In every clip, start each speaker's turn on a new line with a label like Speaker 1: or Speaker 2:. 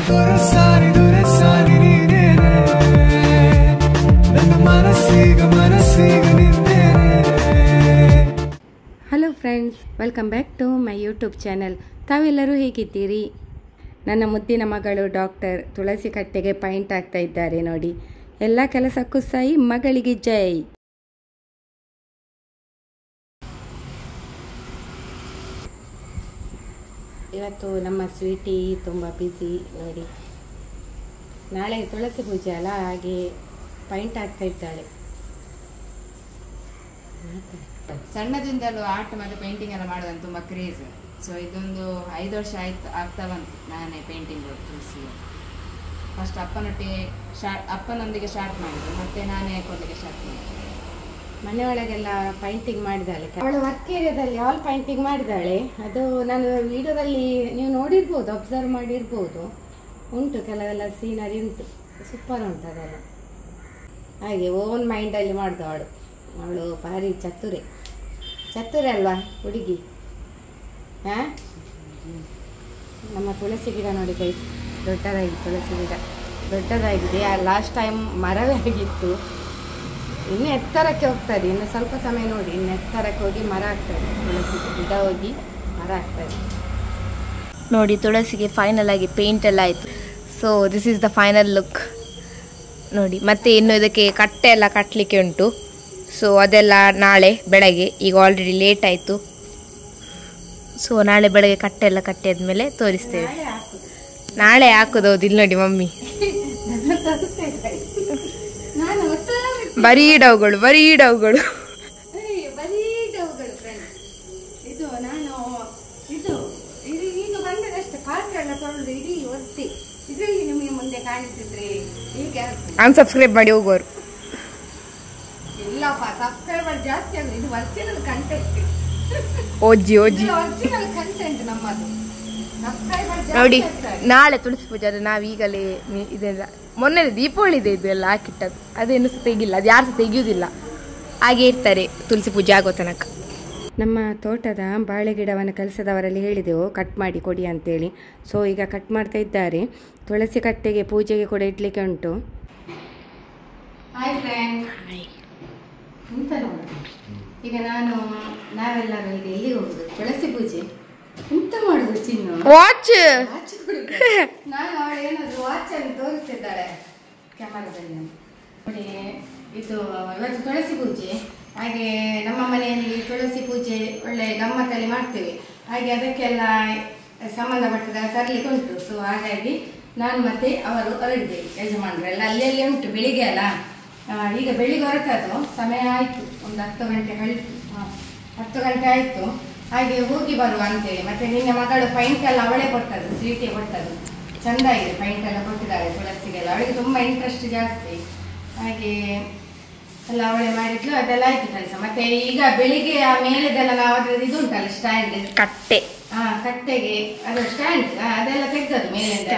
Speaker 1: Hello friends, welcome back to my YouTube channel. ತಾವೆಲ್ಲರೂ ಹೇಗಿದ್ದೀರಿ? ನನ್ನ ಮುದ್ದಿನ ಮಗಳು ಡಾಕ್ಟರ್ ತುಳಸಿ ಕಟ್ಟೆಗೆ ಪೈಂಟ್ ಆಗ್ತಾ ಇದ್ದಾರೆ ನೋಡಿ. ಎಲ್ಲ ಕೆಲಸಕ್ಕೂ ಸೈ, ಮಗಳಿಗೆ ಜೈ. ಇವತ್ತು ನಮ್ಮ ಸ್ವೀಟಿ ತುಂಬ ಬ್ಯುಸಿ ನೋಡಿ. ನಾಳೆ ತುಳಸಿ ಪೂಜೆ ಅಲ್ಲ, ಹಾಗೆ ಪೈಂಟ್ ಆಗ್ತಾ ಇದ್ದಾಳೆ.
Speaker 2: ಸಣ್ಣದಿಂದಲೂ ಆರ್ಟ್ ಮತ್ತು ಪೇಂಟಿಂಗ್ ಎಲ್ಲ ಮಾಡೋದಂತ ತುಂಬ ಕ್ರೇಜ್. ಸೊ ಇದೊಂದು 5 ವರ್ಷ ಆಗ್ತಾ ಬಂತು ನಾನೇ ಪೇಂಟಿಂಗ್ ತುಳಸಿ. ಫಸ್ಟ್ ಅಪ್ಪನೊಂದಿಗೆ ಸ್ಟಾರ್ಟ್ ಮಾಡಿದ್ದು, ಮತ್ತೆ ನಾನೇ ಕೊಡಲಿಕ್ಕೆ ಸ್ಟಾರ್ಟ್ ಮಾಡಿದೆ.
Speaker 1: ಮನೆಯೊಳಗೆಲ್ಲ ಪೈಂಟಿಂಗ್ ಮಾಡಿದ್ದಾಳೆ. ಅವಳು ವರ್ಕ್ ಏರಿಯಾದಲ್ಲಿ ಆಲ್ ಪೈಂಟಿಂಗ್ ಮಾಡಿದ್ದಾಳೆ. ಅದು ನಾನು ವಿಡಿಯೋದಲ್ಲಿ ನೀವು ನೋಡಿರ್ಬೋದು, ಅಬ್ಸರ್ವ್ ಮಾಡಿರ್ಬೋದು. ಉಂಟು ಕೆಲವೆಲ್ಲ ಸೀನರಿ ಉಂಟು, ಸೂಪರ್ ಉಂಟು ಅದೆಲ್ಲ. ಹಾಗೆ ಓನ್ ಮೈಂಡಲ್ಲಿ ಮಾಡಿದವಳು. ಅವಳು ಭಾರಿ ಚತುರೆ ಅಲ್ವಾ ಹುಡುಗಿ? ಹಾಂ, ನಮ್ಮ ತುಳಸಿ ಗಿಡ ನೋಡಿ ಕೈ ದೊಡ್ಡದಾಗಿ, ತುಳಸಿ ಗಿಡ ದೊಡ್ಡದಾಗಿದೆ. ಲಾಸ್ಟ್ ಟೈಮ್ ಮರವೇ ಆಗಿತ್ತು. ಇನ್ನು ಎತ್ತರಕ್ಕೆ ಹೋಗ್ತದೆ, ಇನ್ನು ಸ್ವಲ್ಪ ಸಮಯ ನೋಡಿ, ಇನ್ನು ಎತ್ತರಕ್ಕೆ ಹೋಗಿ ಮರ ಆಗ್ತದೆ. ತುಳಸಿ ಗಿಡ ಹೋಗಿ ಮರ ಆಗ್ತದೆ
Speaker 3: ನೋಡಿ. ತುಳಸಿಗೆ ಫೈನಲ್ ಆಗಿ ಪೇಂಟ್ ಎಲ್ಲ ಆಯಿತು. So this is the final look ನೋಡಿ. ಮತ್ತೆ ಇನ್ನು ಇದಕ್ಕೆ ಕಟ್ಟೆ ಎಲ್ಲ ಕಟ್ಟಲಿಕ್ಕೆ ಉಂಟು. ಸೊ ಅದೆಲ್ಲ ನಾಳೆ ಬೆಳಗ್ಗೆ, ಈಗ ಆಲ್ರೆಡಿ ಲೇಟ್ ಆಯಿತು. ಸೊ ನಾಳೆ ಬೆಳಗ್ಗೆ ಕಟ್ಟೆ ಎಲ್ಲ ಕಟ್ಟಿ ಆದಮೇಲೆ ತೋರಿಸ್ತೇವೆ. ನಾಳೆ ಹಾಕೋದು. ಹೌದು, ಇಲ್ಲಿ ನೋಡಿ ಮಮ್ಮಿ ಬರೀ ಡೌಗಳು.
Speaker 1: ಇದು ನಾನು ಈಗ ಬಂದದಷ್ಟು ಪಾತ್ರೆ ಎಲ್ಲ ತೊಳೆದು ಇಡೀ ಒತ್ತಿ ಇದರಲ್ಲಿ ನಿಮಗೆ ಮುಂದೆ ಕಾಣಿಸಿದ್ರೆ ಹೀಗೆ
Speaker 3: ಅನ್ಸಬ್ಸ್ಕ್ರೈಬ್ ಮಾಡಿ ಹೋಗೋರು.
Speaker 1: ಇಲ್ಲಪ್ಪ, ಸಬ್ಸ್ಕ್ರೈಬರ್ ಜಾಸ್ತಿ ಆಗುದು. ಇದು ಒರಿಜಿನಲ್ ಕಂಟೆಂಟ್. ಒರಿಜಿನಲ್ ಕಂಟೆಂಟ್ ನಮ್ಮದು. ಸಬ್ಸ್ಕ್ರೈಬರ್
Speaker 3: ನೋಡಿ, ನಾಳೆ ತುಳಸಿ ಪೂಜೆ. ಅದು ನಾವು ಈಗಲೇ ಇದೆಲ್ಲ ಮೊನ್ನೆ ದೀಪಾವಳಿ ಇದೆ, ಇದು ಎಲ್ಲ ಹಾಕಿಟ್ಟದ್ದು. ಅದೇನು ಸಹ ತೆಗಿಲ್ಲ, ಅದು ಯಾರು ಸಹ ತೆಗಿಯುವುದಿಲ್ಲ. ಹಾಗೆ ಇರ್ತಾರೆ ತುಳಸಿ ಪೂಜೆ ಆಗೋ ತನಕ.
Speaker 1: ನಮ್ಮ ತೋಟದ ಬಾಳೆ ಗಿಡವನ್ನು ಕೆಲಸದವರಲ್ಲಿ ಹೇಳಿದೆವು ಕಟ್ ಮಾಡಿ ಕೊಡಿ ಅಂತೇಳಿ. ಸೊ ಈಗ ಕಟ್ ಮಾಡ್ತಾ ಇದ್ದಾರೆ. ತುಳಸಿ ಕಟ್ಟೆಗೆ ಪೂಜೆಗೆ ಕೂಡ ಇಡ್ಲಿಕ್ಕೆ ಉಂಟು. ಹಾಯ್ ಫ್ರೆಂಡ್ಸ್, ಎಂತ ನೋಡಿ, ಈಗ ನಾವೆಲ್ಲರೂ ಈಗ ಎಲ್ಲಿ ಹೋಗುದು? ತುಳಸಿ ಪೂಜೆ. ಎಂತ ಮಾಡುದು ಚಿನ್ನು?
Speaker 3: ವಾಚ್.
Speaker 1: ನಾನು ಅವಳು ಏನಾದ್ರು ವಾಚ್ ಅನ್ನು ತೋರಿಸ್ತಿದ್ದಾಳೆ ಕ್ಯಾಮರಾದಲ್ಲಿ ನೋಡಿ. ಇದು ಇವತ್ತು ತುಳಸಿ ಪೂಜೆ. ಹಾಗೆ ನಮ್ಮ ಮನೆಯಲ್ಲಿ ತುಳಸಿ ಪೂಜೆ ಒಳ್ಳೆ ಗಮ್ಮತ್ತಲ್ಲಿ ಮಾಡ್ತೇವೆ. ಹಾಗೆ ಅದಕ್ಕೆಲ್ಲ ಸಂಬಂಧಪಟ್ಟದ ತರಲಿಕ್ಕೆ ಉಂಟು. ಸೊ ಹಾಗಾಗಿ ನಾನು ಮತ್ತೆ ಅವರು ಹೊರಡಿದ್ದೇವೆ, ಯಜಮಾನರೆಲ್ಲ. ಅಲ್ಲಿ ಉಂಟು, ಬೆಳಿಗ್ಗೆ ಅಲ್ಲ. ಈಗ ಬೆಳಿಗ್ಗೆ ಹೊರಟದು, ಸಮಯ ಆಯಿತು, ಒಂದು 10 ಗಂಟೆ ಕಳಿತು. 10 ಗಂಟೆ ಆಯಿತು. ಹಾಗೆ ಹೋಗಿ ಬರುವ ಅಂತೇಳಿ. ಮತ್ತೆ ನಿನ್ನೆ ಮಗಳು ಪೈಂಟ್ ಎಲ್ಲ ಅವಳೇ ಕೊಟ್ಟದ್ದು, ಸ್ವೀಟೇ ಕೊಟ್ಟದ್ದು. ಚೆಂದ ಇದೆ, ಪೈಂಟ್ ಎಲ್ಲ ಕೊಟ್ಟಿದ್ದಾಳೆ ತುಳಸಿಗೆಲ್ಲ. ಅವಳಿಗೆ ತುಂಬ ಇಂಟ್ರೆಸ್ಟ್ ಜಾಸ್ತಿ. ಹಾಗೆ ಎಲ್ಲ ಅವಳೇ ಮಾಡಿದ್ಲು, ಅದೆಲ್ಲ ಆಯ್ತು ಕೆಲಸ. ಮತ್ತೆ ಈಗ ಬೆಳಿಗ್ಗೆ ಆ ಮೇಲೆದೆಲ್ಲ ನಾವು ಅದ್ರದ್ದು ಇದು ಉಂಟಲ್ಲ ಸ್ಟ್ಯಾಂಡ್,
Speaker 3: ಕಟ್ಟೆ.
Speaker 1: ಕಟ್ಟೆಗೆ ಅದು ಸ್ಟ್ಯಾಂಡ್ ಅದೆಲ್ಲ ತೆಗ್ದದ್ದು ಮೇಲಿಂದ.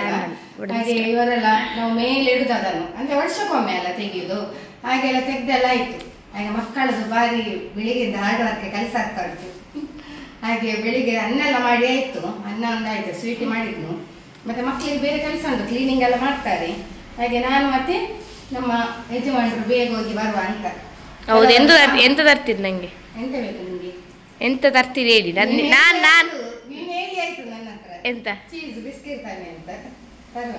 Speaker 1: ಹಾಗೆ ಇವರೆಲ್ಲ ನಾವು ಮೇಲೆ ಇಡುದು ಅದನ್ನು, ಅಂದ್ರೆ ವರ್ಷಕ್ಕೊಮ್ಮೆ ಎಲ್ಲ ತೆಗೆಯುದು. ಹಾಗೆಲ್ಲ ತೆಗ್ದೆಲ್ಲ ಆಯ್ತು. ಹಾಗೆ ಮಕ್ಕಳದು ಬಾರಿ ಬೆಳಿಗ್ಗೆಯಿಂದ ಹಾರ್ಡ್ ವರ್ಕ್ ಕೆಲಸ ಆಗ್ತಾ ಉಂಟು. ಹಾಗೆ ಬೆಳಿಗ್ಗೆ ಅನ್ನ ಎಲ್ಲ ಮಾಡಿ ಆಯ್ತು. ಅನ್ನ ಒಂದಾಯ್ತು, ಸ್ವೀಟಿ ಮಾಡಿದ್ನು. ಮತ್ತೆ ಮಕ್ಕಳಿಗೆ ಬೇರೆ ಕೆಲಸ ಉಂಟು, ಕ್ಲೀನಿಂಗ್ ಎಲ್ಲ ಮಾಡ್ತಾರೆ. ಹಾಗೆ ನಾನು ಮತ್ತೆ ನಮ್ಮ ಯಜಮಾನರು ಬೇಗ ಹೋಗಿ ಬರುವ ಅಂತ.
Speaker 3: ಹೌದು, ಎಂತ ತರ್ತೀರಿ ನಂಗೆ?
Speaker 1: ಎಂತ ಬೇಕು ನಿಮ್ಗೆ?
Speaker 3: ಎಂತ ತರ್ತೀರಿ ಹೇಳಿ.
Speaker 1: ನೀನು ಹೇಳಿ ಆಯ್ತು ನನ್ನ ಹತ್ರ.
Speaker 3: ಎಂತ?
Speaker 1: ಚೀಸ್ ಬಿಸ್ಕೆಟ್ ತಾನೆ ಅಂತ ತರುವ.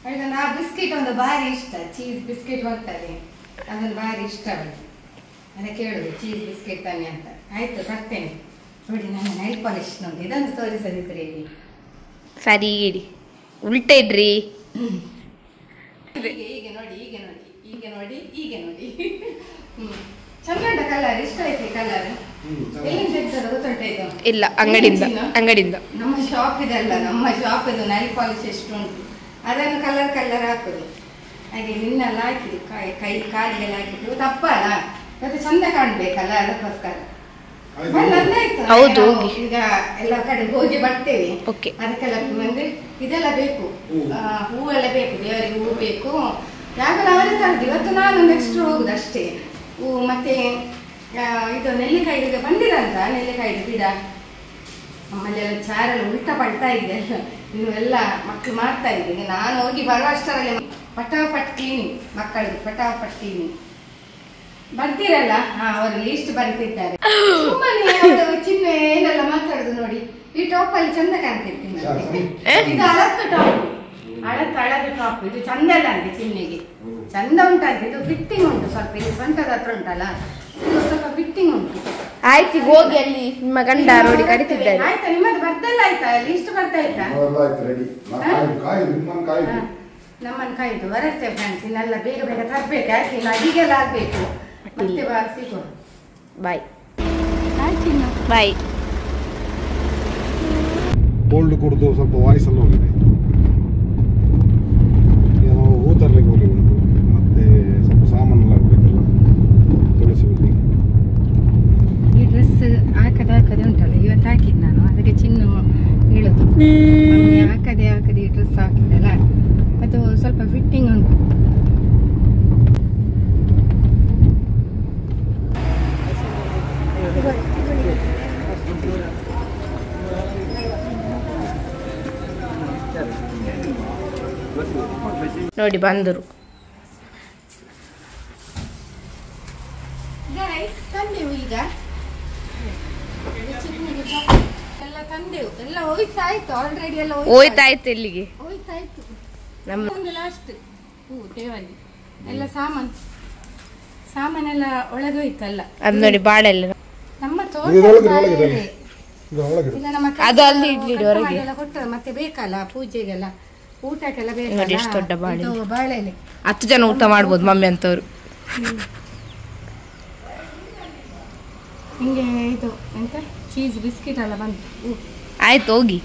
Speaker 1: ಅವಳಿಗೆ ಆ ಬಿಸ್ಕೆಟ್ ಒಂದು ಭಾರಿ ಇಷ್ಟ. ಚೀಸ್ ಬಿಸ್ಕೆಟ್ ಬರ್ತದೆ, ಅದೊಂದು ಭಾರಿ ಇಷ್ಟ ಅವಳಿಗೆ. ಅದಕ್ಕೆ ಕೇಳುದು ಚೀಸ್ ಬಿಸ್ಕೆಟ್ ತಾನೆ ಅಂತ. ಆಯ್ತು, ತರ್ತೇನೆ. ನೋಡಿ ನನ್ನ ನೈಲ್ ಪಾಲಿಶ್ ನೋಡಿ, ಇದೊಂದು ತೋರಿಸದಿದ್ರೆ ಹೇಳಿ.
Speaker 3: ಸರಿ ಇಡಿ, ಉಲ್ಟ ಇಡ್ರಿ.
Speaker 1: ಹೀಗೆ ನೋಡಿ. ಚಂದ ಕಲರ್, ಇಷ್ಟ ಆಯ್ತು ಕಲರ್. ಎಲ್ಲಿಂದ ತೆಗ್ದದ್ದು ಗೊತ್ತುಂಟಾ ಇದು?
Speaker 3: ಇಲ್ಲ, ಅಂಗಡಿಯಿಂದ.
Speaker 1: ನಮ್ಮ ಶಾಪ್ ಇದೆಲ್ಲ, ನಮ್ಮ ಶಾಪ್ ಇದು ನೈಲ್ ಪಾಲಿಶ್ ಎಷ್ಟು ಉಂಟು, ಅದನ್ನು ಕಲರ್ ಹಾಕುದು. ಹಾಗೆ ನಿನ್ನೆಲ್ಲ ಹಾಕಿದ್ದು, ಕೈ ಕಾಲಿಗೆಲ್ಲ ಹಾಕಿದ್ದು. ತಪ್ಪ ಅಲ್ಲ, ಮತ್ತೆ ಚಂದ ಕಾಣ್ಬೇಕಲ್ಲ, ಅದಕ್ಕೋಸ್ಕರ.
Speaker 3: ಹೌದು,
Speaker 1: ಈಗ ಎಲ್ಲ ಕಡೆ ಹೋಗಿ ಬರ್ತೇವೆ.
Speaker 3: ಓಕೆ.
Speaker 1: ಅದಕ್ಕೆಲ್ಲ ಅಂದ್ರೆ ಇದೆಲ್ಲ ಬೇಕು, ಹೂವೆಲ್ಲ ಬೇಕು, ದೇವರಿಗೆ ಹೂ ಬೇಕು. ಯಾಕಂದ್ರೆ ಅವರೇ ತರದು. ಇವತ್ತು ನಾನು ನೆಕ್ಸ್ಟ್ ಹೋಗುದು ಅಷ್ಟೇ. ಹೂ ಮತ್ತೆ ಇದು ನೆಲ್ಲಿಕಾಯಿಗೆ ಬಂದಿರಂತ, ನೆಲ್ಲಿಕಾಯಿ ಗಿಡ. ನಮ್ಮಲ್ಲೆಲ್ಲ ಚಾರೆಲ್ಲ ಉಲ್ಟಾ ಪಡ್ತಾ ಇದೆ. ಇನ್ನು ಎಲ್ಲ ಮಕ್ಕಳು ಮಾಡ್ತಾ ಇದ್ದೀನಿ. ನಾನು ಹೋಗಿ ಬರುವಷ್ಟರಲ್ಲಿ ಪಟಾಪಟ್ ಕ್ಲೀನಿಂಗ್, ಮಕ್ಕಳಿಗೆ ಪಟಾಪಟ್ ಕ್ಲೀನಿಂಗ್. ಬರ್ತೀರಲ್ಲ? ಅವರು ಲೀಸ್ಟ್ ಬರ್ತಿದ್ದಾರೆ. ಸುಮ್ಮನೆ ಅವರು ಚಿನ್ನ ಏನೆಲ್ಲ ಮಾತಾಡುದು ನೋಡಿ. ಈ ಟಾಪ್ ಅಲ್ಲಿ ಚಂದ ಕಾಣ್ತಿರ್ತೀನಿ. ಇದು ಹಳತ್ತು ಟಾಪ್, ಹಳದು ಟಾಪ್. ಇದು ಚಂದ ಅಲ್ಲ ಅಂತೆ ಚಿನ್ನಿಗೆ, ಚಂದ ಉಂಟಂತೆ. ಇದು ಫಿಟ್ಟಿಂಗ್ ಉಂಟು ಸ್ವಲ್ಪ, ಇದು ಸೊಂಟದ ಹತ್ರ ಉಂಟಲ್ಲ, ಇದು ಸ್ವಲ್ಪ ಫಿಟ್ಟಿಂಗ್ ಉಂಟು.
Speaker 3: ಆಯ್ತು, ಹೋಗಿ ಅಲ್ಲಿ ನಿಮ್ಮ ಗಂಡ ನೋಡಿ ಕರಿತಿದ್ದಾರೆ.
Speaker 1: ಆಯ್ತಾ? ನಿಮ್ಮದು ಬರ್ದಲ್ಲ ಆಯ್ತಾ? ಲೀಸ್ಟ್ ಬರ್ತಾ ಆಯ್ತಾ? ನಮ್ಮನ್ನು ಕಾಯ್ದು ಬರುತ್ತೆ ಫ್ರೆಂಡ್ಸ್. ಇನ್ನೆಲ್ಲ ಬೇಗ ಬೇಗ ತರಬೇಕು, ಯಾಕೆ ಇನ್ನು ಅಡಿಗೆಲ್ಲ ಆಗ್ಬೇಕು. ಮತ್ತೆ ಸಿಗೋಣ.
Speaker 3: ಬಾಯ್
Speaker 1: ಆಯ್ತು,
Speaker 3: ಬಾಯ್.
Speaker 4: ಕೋಲ್ಡ್ ಕುಡಿದು ಸ್ವಲ್ಪ ವಾಯ್ಸ್ ಎಲ್ಲ ಹೋಗಿದೆ. ಏನೋ ಹೂ ತರಲಿಕ್ಕೆ ಹೋಗಿ ಉಂಟು, ಮತ್ತೆ ಸ್ವಲ್ಪ ಸಾಮಾನೆಲ್ಲ ಆಗಬೇಕಲ್ಲ, ತುಳಸಿ ಹೋಗಿ.
Speaker 1: ಈ ಡ್ರೆಸ್ ಹಾಕದೆ ಉಂಟಲ್ಲ, ಇವತ್ತು ಹಾಕಿದ್ದು ನಾನು. ಅದಕ್ಕೆ ಚಿನ್ನು ಹೇಳುದು, ಹಾಕದೆ ಈ ಡ್ರೆಸ್ ಹಾಕಿದ್ದಲ್ಲ, ಅದು ಸ್ವಲ್ಪ ಫಿಟ್ಟಿಂಗ್ ಉಂಟು.
Speaker 3: ನೋಡಿ ಬಂದರು.
Speaker 1: ತಂದೆವು ಈಗ ಎಲ್ಲ ತಂದೆವು, ಎಲ್ಲ ಹೋಯ್ತಾಯ್ತು ಆಲ್ರೆಡಿ. ಎಲ್ಲ
Speaker 3: ಹೋಯ್ತಾಯ್ತು, ಎಲ್ಲಿಗೆ
Speaker 1: ಹೋಯ್ತಾಯ್ತು.
Speaker 3: ನಮ್ಮ
Speaker 1: ಲಾಸ್ಟ್ ಟೇವಲ್ಲಿ ಎಲ್ಲ ಸಾಮಾನೆಲ್ಲ ಒಳಗೋಯ್ತಲ್ಲ.
Speaker 3: ಅದು ನೋಡಿ ಬಾಳೆಲ್ಲ
Speaker 1: ನಮ್ಮ
Speaker 3: ಅದು ಅಲ್ಲಿ ಇಡ್ಲಿ ಹೊರಗೆ
Speaker 1: ಕೊಟ್ಟರು. ಮತ್ತೆ ಬೇಕಲ್ಲ ಪೂಜೆಗೆಲ್ಲ, ಊಟಕ್ಕೆಲ್ಲ
Speaker 3: ನೋಡಿ ಎಷ್ಟು ದೊಡ್ಡ ಬಾಳೆ.
Speaker 1: ಬಾಳೆಲೆ
Speaker 3: 10 ಜನ ಊಟ ಮಾಡ್ಬೋದು ಮಮ್ಮಿ ಅಂತವ್ರು.
Speaker 1: ಹಿಂಗೆ ಇದು ಎಂತ ಚೀಸ್ ಬಿಸ್ಕಿಟ್ ಎಲ್ಲ ಬಂತು.
Speaker 3: ಆಯ್ತು, ಹೋಗಿ.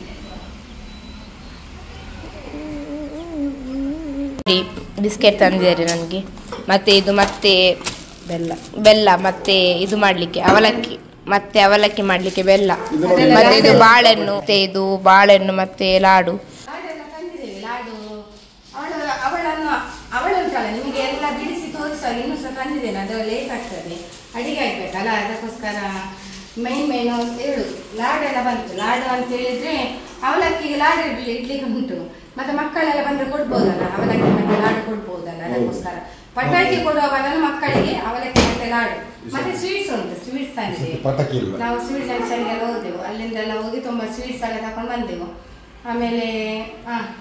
Speaker 3: ಬಿಸ್ಕೆಟ್ ತಂದಿದ್ದಾರೆ ನನಗೆ. ಮತ್ತೆ ಇದು ಮತ್ತೆ ಬೆಲ್ಲ ಮತ್ತೆ ಇದು ಮಾಡ್ಲಿಕ್ಕೆ ಅವಲಕ್ಕಿ, ಮತ್ತೆ ಅವಲಕ್ಕಿ ಮಾಡ್ಲಿಕ್ಕೆ ಬೆಲ್ಲ, ಮತ್ತೆ ಇದು ಬಾಳೆಹಣ್ಣು, ಮತ್ತೆ ಇದು ಬಾಳೆಹಣ್ಣು ಮತ್ತೆ ಲಾಡು.
Speaker 1: ಲಾಡು ಅವಳು ಉಂಟಲ್ಲ, ನಿಮಗೆ ಎಲ್ಲ ಬಿಡಿಸಿ ತೋರಿಸುವಾಗ ಇನ್ನೂ ಸಹ ತಂದಿದ್ದೇನೆ. ಅದು ಲೇಟ್ ಆಗ್ತದೆ, ಅಡಿಗೆ ಆಗ್ಬೇಕಲ್ಲ, ಅದಕ್ಕೋಸ್ಕರ ಮೇನ್ ಅಂತ ಹೇಳುದು. ಲಾಡೆಲ್ಲ ಬಂತು. ಲಾಡು ಅಂತ ಹೇಳಿದ್ರೆ ಅವಲಕ್ಕಿಗೆ ಲಾಡು ಇಡ್ಲಿಕ್ಕೆ ಉಂಟು. ಮತ್ತೆ ಮಕ್ಕಳೆಲ್ಲ ಬಂದ್ರೆ ಕೊಡ್ಬೋದಲ್ಲ, ಅವಲಕ್ಕಿ ಮತ್ತೆ ಲಾಡು ಕೊಡ್ಬೋದಲ್ಲ, ಅದಕ್ಕೋಸ್ಕರ ಪಟಾಕಿ ಕೊಡುವಾಗ ಮಕ್ಕಳಿಗೆ ಅವಲಕ್ಕಿ ಮತ್ತೆ ಲಾಡು. ಮತ್ತೆ ಸ್ವೀಟ್ಸ್ ಉಂಟು, ಸ್ವೀಟ್ಸ್ ತಂದಿದ್ದೇವೆ ನಾವು. ಸ್ವೀಟ್ ಜಂಕ್ಷನ್ಗೆಲ್ಲ ಹೋದೆವು, ಅಲ್ಲಿಂದೆಲ್ಲ ಹೋಗಿ ತುಂಬಾ ಸ್ವೀಟ್ಸ್ ಎಲ್ಲ ತಕೊಂಡು ಬಂದೆವು. ಆಮೇಲೆ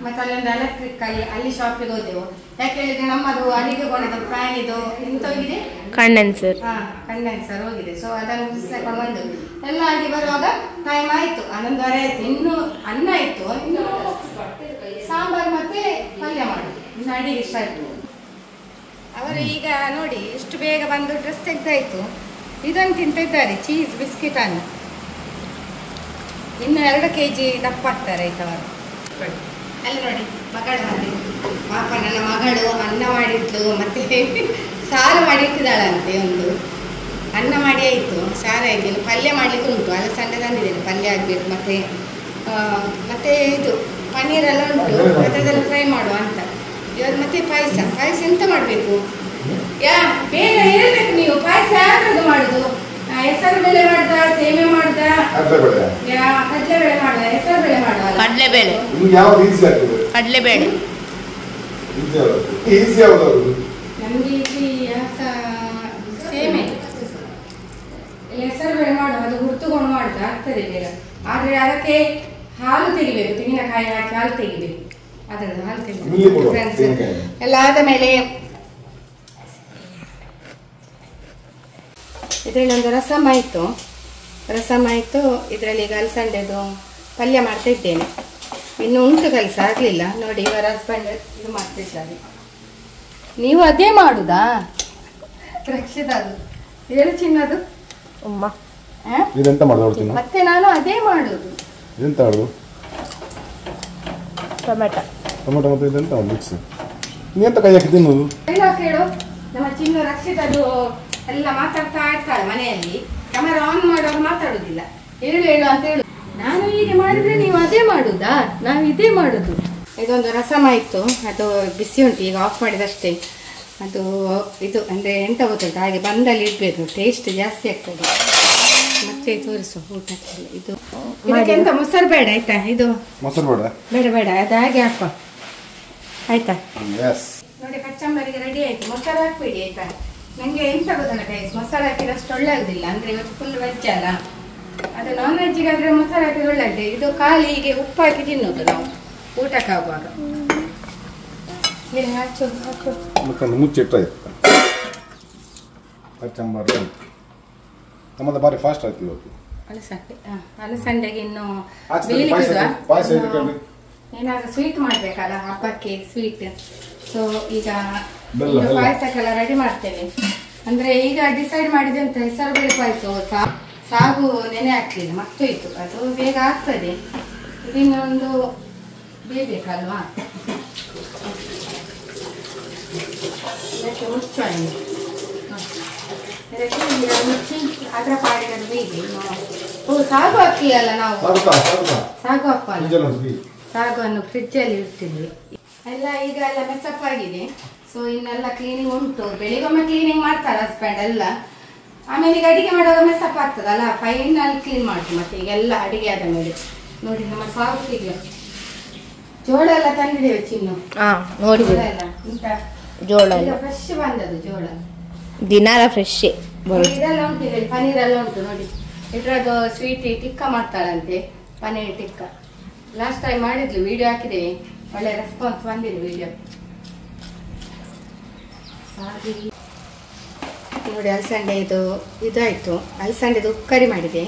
Speaker 1: ಮತ್ತೆ ಅಲ್ಲಿಂದ ಎಲೆಕ್ಟ್ರಿಕ್ ಅಲ್ಲಿ ಶಾಪಿಗೆ ಹೋದೆವು. ಯಾಕೆ ಹೇಳಿದ್ರೆ ನಮ್ಮದು ಅಡಿಗೆ ಗೋಣದ ಫ್ಯಾನ್ ಇದು ಹೋಗಿದೆ,
Speaker 3: ಕಂಡೆನ್ಸರ್
Speaker 1: ಹೋಗಿದೆ. ಸೊ ಅದನ್ನು ತಗೊಂಡು ಬಂದೆವು. ಎಲ್ಲ ಆಗಿ ಬರುವಾಗ ಟೈಮ್ ಆಯ್ತು, 11:30 ಆಯ್ತು. ಇನ್ನು ಅನ್ನ ಇತ್ತು, ಇನ್ನು ಸಾಂಬಾರ್ ಮತ್ತೆ ಪಲ್ಯ ಮಾಡುದು, ಇನ್ನು ಅಡಿಗೆ ಸ್ಟಾರ್ಟ್. ಅವರು ಈಗ ನೋಡಿ ಎಷ್ಟು ಬೇಗ ಬಂದು ಡ್ರೆಸ್ ತೆಗ್ದಾಯ್ತು. ಇದನ್ನು ತಿಂತಿದ್ದಾರೆ, ಚೀಸ್ ಬಿಸ್ಕಿಟ್ ಅನ್ನು. ಇನ್ನು 2 kg ದಪ್ಪ ಆಗ್ತಾರೆ ಆಯ್ತವರು. ಅಲ್ಲಿ ನೋಡಿ ಮಗಳು ಬಂದಿದ್ದು, ಪಾಪ ನನ್ನ ಮಗಳು ಅನ್ನ ಮಾಡಿದ್ಲು, ಮತ್ತೆ ಸಾರು ಮಾಡಿ ಇಟ್ಟಿದ್ದಾಳಂತೆ. ಒಂದು ಅನ್ನ ಮಾಡಿ ಆಯಿತು, ಸಾರು ಆಯ್ತು, ಪಲ್ಯ ಮಾಡಲಿಕ್ಕೆ ಉಂಟು. ಅಲಸಂಡೆ ತಂದಿದ್ದೇನೆ, ಪಲ್ಯ ಆಗಬೇಕು. ಮತ್ತೆ ಇದು ಪನ್ನೀರೆಲ್ಲ ಉಂಟು, ಅದೆಲ್ಲ ಫ್ರೈ ಮಾಡುವ ಅಂತ. ಇವಾಗ ಮತ್ತೆ ಪಾಯಸ ಎಂತ ಮಾಡಬೇಕು? ಬೇಗ ಹೇಳ್ಬೇಕು ನೀವು. ಪಾಯಸ ಯಾವ್ದು ಮಾಡುದು? ಹೆಸರು ಬೇಳೆ ಮಾಡ್ದ, ಸೇಮೆ ಮಾಡ್ದ, ಕಡಲೆಬೇಳೆ ಮಾಡ್ದ, ಹೆಸರು ಬೇಳೆ ಮಾಡುವ?
Speaker 3: ಕಡಲೆಬೇಳೆ.
Speaker 1: ನಮ್ಗೆ ಸೇಮೆ ಹೆಸರು ಬೇಳೆ ಮಾಡುವ. ಅದು ಹುರ್ತುಕೊಂಡು ಮಾಡ್ದ ಆಗ್ತದೆ ಬೇಗ. ಆದ್ರೆ ಅದಕ್ಕೆ ಹಾಲು ತೆಗಿಬೇಕು, ತೆಂಗಿನಕಾಯಿ ಹಾಕಿ ಹಾಲು ತೆಗಿಬೇಕು. ಅದನ್ನು ಹಾಲು ತೆಗಿಬೇಕು ಎಲ್ಲ ಆದ ಮೇಲೆ ಇದರಲ್ಲಿ ಒಂದು ರಸಮ್ ಆಯಿತು. ಇದರಲ್ಲಿ ಈಗ ಅಲಸಂಡೆದು ಪಲ್ಯ ಮಾಡ್ತಾ ಇದ್ದೇನೆ. ಇನ್ನು ಉಂಟು ಕೆಲಸ ಆಗಲಿಲ್ಲ ನೋಡಿ. ಇವರ ಹಸ್ಬೆಂಡ್ ಇದು ಮಾಡ್ತಿದ್ದಾರೆ. ನೀವು ಅದೇ ಮಾಡುದಾ? ರಕ್ಷಿತದು ಹೇಳು ಚಿನ್ನದು
Speaker 3: ಅಮ್ಮ.
Speaker 1: ಮತ್ತೆ ನಾನು ಅದೇ ಮಾಡುದು.
Speaker 3: ಟೊಮೆಟೊ
Speaker 4: ಮತ್ತೆ ಇದೆಂತ ಮಿಕ್ಸ್. ನೀಂತ ಕೈ ಹಾಕಿ ತಿನ್ನೋದು?
Speaker 1: ಕೇಳು, ನಮ್ಮ ಚಿನ್ನು ರಕ್ಷಿತದು ಎಲ್ಲ ಮಾತಾಡ್ತಾ ಇರ್ತಾಳೆ ಮನೆಯಲ್ಲಿ. ಕ್ಯಾಮರಾ ಆನ್ ಮಾಡುವಾಗ ಮಾತಾಡುದಿಲ್ಲ. ಹೇಳು ಅಂತ ಹೇಳು. ನಾನು ಹೀಗೆ ಮಾಡಿದ್ರೆ ನೀವು ಅದೇ ಮಾಡುದಾ? ನಾವು ಇದೇ ಮಾಡುದು. ಇದೊಂದು ರಸಮ್ ಆಯ್ತು, ಅದು ಬಿಸಿ ಉಂಟು, ಈಗ ಆಫ್ ಮಾಡಿದಷ್ಟೇ. ಅದು ಇದು ಅಂದರೆ ಎಂತ ಗೊತ್ತುಂಟು, ಹಾಗೆ ಬಂದಲ್ಲಿ ಇಡಬೇಕು, ಟೇಸ್ಟ್ ಜಾಸ್ತಿ ಆಗ್ತದೆ. ಮತ್ತು ಅಷ್ಟೇ ತೋರಿಸು ಊಟಕ್ಕೆಲ್ಲ. ಇದು ಇದಕ್ಕೆಂತ ಮೊಸರು ಬೇಡ ಆಯ್ತಾ? ಇದು
Speaker 4: ಮೊಸರು ಬೇಡ
Speaker 1: ಬೇಡ ಬೇಡ, ಅದು ಹಾಗೆ ಹಾಕುವ ಆಯ್ತಾ?
Speaker 4: ಎಸ್.
Speaker 1: ನೋಡಿ ಕಚ್ಚಂಬರಿಗೆ ರೆಡಿ ಆಯ್ತು. ಮೊಸರು ಹಾಕ್ಬೇಡಿ ಆಯ್ತಾ? ನನಗೆ ಎಂತ ಗೊತ್ತಲ್ಲ ಗೈಸ್, ಮೊಸರು ಹಾಕಿದ್ರೆ ಅಷ್ಟು ಒಳ್ಳೆ ಆಗುದಿಲ್ಲ. ಅಂದ್ರೆ ಇವತ್ತು ಫುಲ್ ವೆಜ್ ಅಲ್ಲ, ಅದು ನಾನ್ ವೆಜ್ಜಿಗಾದ್ರೆ ಮೊಸರು ಹಾಕಿದ್ರೆ ಒಳ್ಳೆ ಆಗಿದೆ. ಇದು ಖಾಲಿ ಹೀಗೆ ಉಪ್ಪು ಹಾಕಿ ತಿನ್ನೋದು ನಾವು ಊಟಕ್ಕಾಗುವಾಗ. ಹೇಳಿ ಹಾಚು ಹಾಕು.
Speaker 4: ಮುಖಂಡು ಮುಚ್ಚಿಟ್ಟಾಯ್ತು ಕಚ್ಚಂಬಾರು. ನಮ್ಮದು ಬಾರಿ ಫಾಸ್ಟ್ ಆಯ್ತು ಇವತ್ತು.
Speaker 1: ಅಲಸಂಡೆಗೆ ಇನ್ನು
Speaker 4: ಪಾಯಸ
Speaker 1: ಏನಾದ್ರು ಸ್ವೀಟ್ ಮಾಡ್ಬೇಕಲ್ಲ ಹಬ್ಬಕ್ಕೆ, ಸ್ವೀಟ್. ಸೊ ಈಗ
Speaker 4: ಬೆಲ್ಲ, ಬೆಲ್ಲ.
Speaker 1: ಪಾಯಸಕ್ಕೆಲ್ಲ ರೆಡಿ ಮಾಡ್ತೇವೆ. ಅಂದ್ರೆ ಈಗ ಡಿಸೈಡ್ ಮಾಡಿದೆ ಅಂತ ಹೆಸರು ಬೇಳೆ ಪಾಯಸ. ಸಾಗು ನೆನೆ ಹಾಕ್ಲಿಲ್ಲ, ಮತ್ತೋಯ್ತು. ಅದು ಬೇಗ ಆಗ್ತದೆ. ಇನ್ನೊಂದು ಬೇಯಬೇಕಲ್ವಾ, ಇದಕ್ಕೆ ಮುಚ್ಚೋಣ. ಇದಕ್ಕೆ ಈಗ ಮುಚ್ಚಿ ಅದರ ಪಾಡಿಗೆ ಅದು ಬೇಯ್ದೆ. ಸಾಗು ಹಾಕಿ ಅಲ್ಲ ನಾವು, ಸಾಗು ಹಾಕಲ್ಲ, ಸಾಗುವನ್ನು ಫ್ರಿಜ್ಜಲ್ಲಿ ಇಡ್ತಿದ್ವಿ ಎಲ್ಲ. ಈಗ ಎಲ್ಲ ಮೆಸಪ್ ಆಗಿದೆ. ಸೊ ಇನ್ನೆಲ್ಲ ಕ್ಲೀನಿಂಗ್ ಉಂಟು. ಬೆಳಿಗೊಮ್ಮೆ ಕ್ಲೀನಿಂಗ್ ಮಾಡ್ತಾರೆ ಹಸ್ಬೆಂಡ್ ಎಲ್ಲ. ಆಮೇಲೆ ಈಗ ಅಡಿಗೆ ಮಾಡುವಾಗ ಮೆಸಪ್ ಆಗ್ತದಲ್ಲ, ಫೈನಲ್ ಕ್ಲೀನ್ ಮಾಡ್ತೀವಿ. ಮತ್ತೆ ಈಗೆಲ್ಲ ಅಡಿಗೆ ಆದ ಮೇಲೆ ನೋಡಿ ನಮ್ಮ ಸಾಗುತ್ತಿಗೆ ಜೋಳ ಎಲ್ಲ ತಂದಿದ್ದೇವೆ ಚಿನ್ನು.
Speaker 3: ನೋಡಿ
Speaker 1: ಜೋಳ ಎಲ್ಲ ಉಂಟ,
Speaker 3: ಜೋಳ
Speaker 1: ಫ್ರೆಶ್ ಬಂದದ್ದು ಜೋಳ,
Speaker 3: ದಿನಾಲ ಫ್ರೆಶ್
Speaker 1: ಇದೆಲ್ಲ ಉಂಟು. ಇಲ್ಲಿ ಪನೀರ್ ಎಲ್ಲ ಉಂಟು ನೋಡಿ. ಇದ್ರದ್ದು ಸ್ವೀಟ್ ಟಿಕ್ಕ ಮಾಡ್ತಾಳಂತೆ, ಪನೀರ್ ಟಿಕ್ಕ. ಲಾಸ್ಟ್ ಟೈಮ್ ಮಾಡಿದ್ಲು, ವಿಡಿಯೋ ಹಾಕಿದ್ದೇವೆ, ಒಳ್ಳೆ ರೆಸ್ಪಾನ್ಸ್ ಬಂದಿದೆ ವಿಡಿಯೋ. ನೋಡಿ ಅಲಸಂಡೆ ಇದಾಯಿತು. ಅಲಸಂಡೆದು ಉಕ್ಕರಿ ಮಾಡಿದೆ.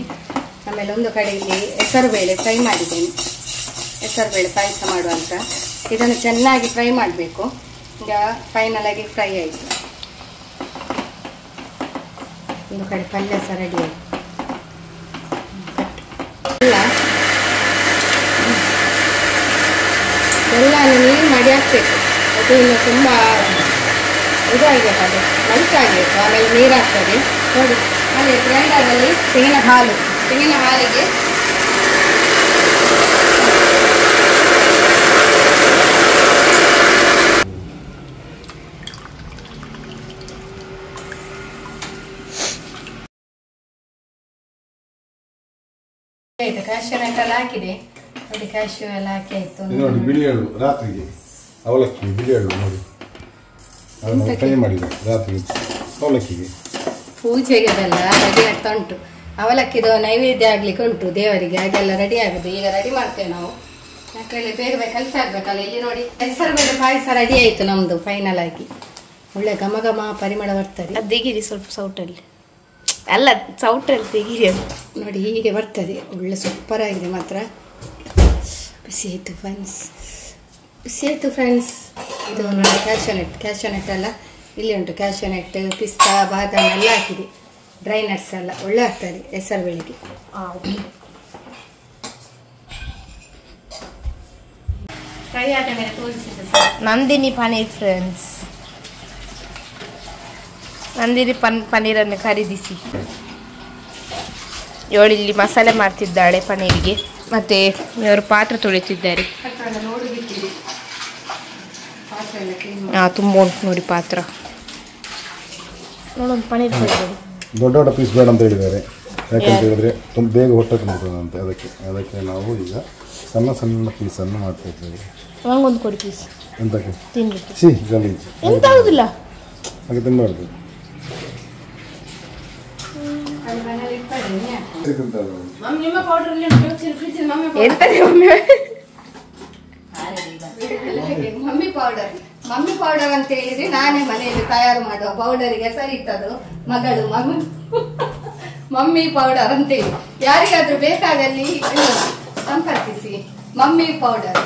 Speaker 1: ಆಮೇಲೆ ಒಂದು ಕಡೆ ಇಲ್ಲಿ ಹೆಸರುಬೇಳೆ ಫ್ರೈ ಮಾಡಿದ್ದೇನೆ, ಹೆಸರುಬೇಳೆ ಪಾಯಸ ಮಾಡುವಂತ. ಇದನ್ನು ಚೆನ್ನಾಗಿ ಫ್ರೈ ಮಾಡಬೇಕು. ಈಗ ಫೈನಲ್ ಆಗಿ ಫ್ರೈ ಆಯಿತು. ಒಂದು ಕಡೆ ಪಲ್ಯ ಸಹ ರೆಡಿ ಆಯಿತು. ಎಲ್ಲ ನೀರು ಮಾಡಿ ಹಾಕ್ಬೇಕು. ಅದು ಇನ್ನು ತುಂಬ ಇದಾಗಬೇಕು, ಅದು ಮಲ್ಕಾಗಬೇಕು. ಆಮೇಲೆ ನೀರು ಹಾಕ್ತದೆ ನೋಡಿ. ಅಲ್ಲಿ ಗ್ರೈಂಡರಲ್ಲಿ ತೆಂಗಿನ ಹಾಲಿಗೆ ಆಯ್ತು. ಕ್ಯಾಶ್ಯೂ ನಟ್ ಎಲ್ಲ ಹಾಕಿದೆ ನೋಡಿ, ಕ್ಯಾಶ್ಯೂ ಎಲ್ಲ ಹಾಕಿ ಆಯ್ತು.
Speaker 4: ನೋಡಿ ಬಿಳಿ ಎಳ್ಳು ರಾತ್ರಿಗೆ, ಅವಲಕ್ಕಿ ಬಿಳಿ ಎಳ್ಳು ನೋಡಿ ಅದನ್ನು ಫ್ರೈ ಮಾಡಿದೆ ರಾತ್ರಿ ಅವಲಕ್ಕಿಗೆ.
Speaker 1: ಪೂಜೆಗೆ ಅದೆಲ್ಲ ರೆಡಿ ಆಗ್ತಾ ಉಂಟು. ಅವಲಕ್ಕಿದು ನೈವೇದ್ಯ ಆಗ್ಲಿಕ್ಕೆ ಉಂಟು ದೇವರಿಗೆ, ಹಾಗೆಲ್ಲ ರೆಡಿ ಆಗುದು. ಈಗ ರೆಡಿ ಮಾಡ್ತೇವೆ ನಾವು, ಯಾಕಂದ್ರೆ ಬೇಗ ಬೇಗ ಕೆಲಸ ಆಗ್ಬೇಕಲ್ಲ. ಇಲ್ಲಿ ನೋಡಿ ಹೆಸರುಬೇಳೆ ಪಾಯಸ ರೆಡಿ ಆಯ್ತು ನಮ್ದು ಫೈನಲ್ ಆಗಿ. ಒಳ್ಳೆ ಘಮ ಘಮ ಪರಿಮಳ ಬರ್ತದೆ.
Speaker 3: ಅದು ತೆಗೀರಿ ಸ್ವಲ್ಪ ಸೌಟಲ್ಲಿ, ಅಲ್ಲ ಸೌಟಲ್ಲಿ ತೆಗೀರಿ. ಅದು
Speaker 1: ನೋಡಿ ಹೀಗೆ ಬರ್ತದೆ, ಒಳ್ಳೆ ಸೂಪರ್ ಆಗಿದೆ ಮಾತ್ರ. ಬಿಸಿ ಆಯ್ತು ಫ್ರೆಂಡ್ಸ್, ಬಿಸಿ ಆಯ್ತು ಫ್ರೆಂಡ್ಸ್. ಇದು ನೋಡಿ ಕ್ಯಾಶ್ಯೂ ನಟ್ ಎಲ್ಲ ಇಲ್ಲಿ ಉಂಟು. ಕ್ಯಾಶ್ಯೂ ನಟ್, ಪಿಸ್ತಾ, ಬಾದಾಮಿ ಎಲ್ಲ ಹಾಕಿದೆ. ಡ್ರೈ ನಟ್ಸ್ ಎಲ್ಲ ಒಳ್ಳೆ ಆಗ್ತದೆ ಹೆಸರು ಬೇಳೆಗೆ. ಫ್ರೈ ಆದ ಮೇಲೆ ತೋರಿಸಿದೆ
Speaker 3: ನಂದಿನಿ ಪನೀರ್ ಫ್ರೆಂಡ್ಸ್. ನಂದಿನಿ ಪನೀರನ್ನು ಖರೀದಿಸಿ ಇವಳಿಲ್ಲಿ ಮಸಾಲೆ ಮಾಡ್ತಿದ್ದಾಳೆ ಪನೀರಿಗೆ. ಮತ್ತೆ ಇವರು ಪಾತ್ರೆ ತೊಳಿತಿದ್ದಾರೆ. ತುಂಬ ಉಂಟು ನೋಡಿ ಪಾತ್ರ. ನೋಡೊಂದು ಪನೀರ್
Speaker 4: ದೊಡ್ಡ ದೊಡ್ಡ ಪೀಸ್ ಬೇಡ ಅಂತ ಹೇಳಿದ್ದಾರೆ. ಯಾಕಂತ ಹೇಳಿದ್ರೆ ತುಂಬ ಬೇಗ ಹೊಟ್ಟೆ ತುಂಬ್ತದಂತೆ. ಅದಕ್ಕೆ ನಾವು ಈಗ ಸಣ್ಣ ಸಣ್ಣ ಪೀಸನ್ನು ಮಾಡ್ತಾ ಇದ್ದೇವೆ.
Speaker 3: ನಂಗೊಂದು ಕೊಡಿ ಪೀಸ್.
Speaker 4: ಎಂತಕ್ಕೆ?
Speaker 3: ತಿನ್ಲಿಕ್ಕೆ.
Speaker 4: ಗಲೀಜು
Speaker 3: ಎಂತ ಆಗುದಿಲ್ಲ
Speaker 4: ಹಾಗೆ ತಿನ್ನಬಾರ್ದು.
Speaker 1: ಮಮ್ಮಿ ಪೌಡರ್ ಅಂತ ಹೇಳಿದ್ರೆ ನಾನೇ ಮನೆಯಲ್ಲಿ ತಯಾರು ಮಾಡುವ ಪೌಡರಿಗೆ ಹೆಸರಿಟ್ಟದು ಮಗಳು ಮಮ್ಮಿ ಪೌಡರ್ ಅಂತೇಳಿ. ಯಾರಿಗಾದ್ರೂ ಬೇಕಾದಲ್ಲಿ ಸಂಪರ್ಕಿಸಿ. ಮಮ್ಮಿ ಪೌಡರ್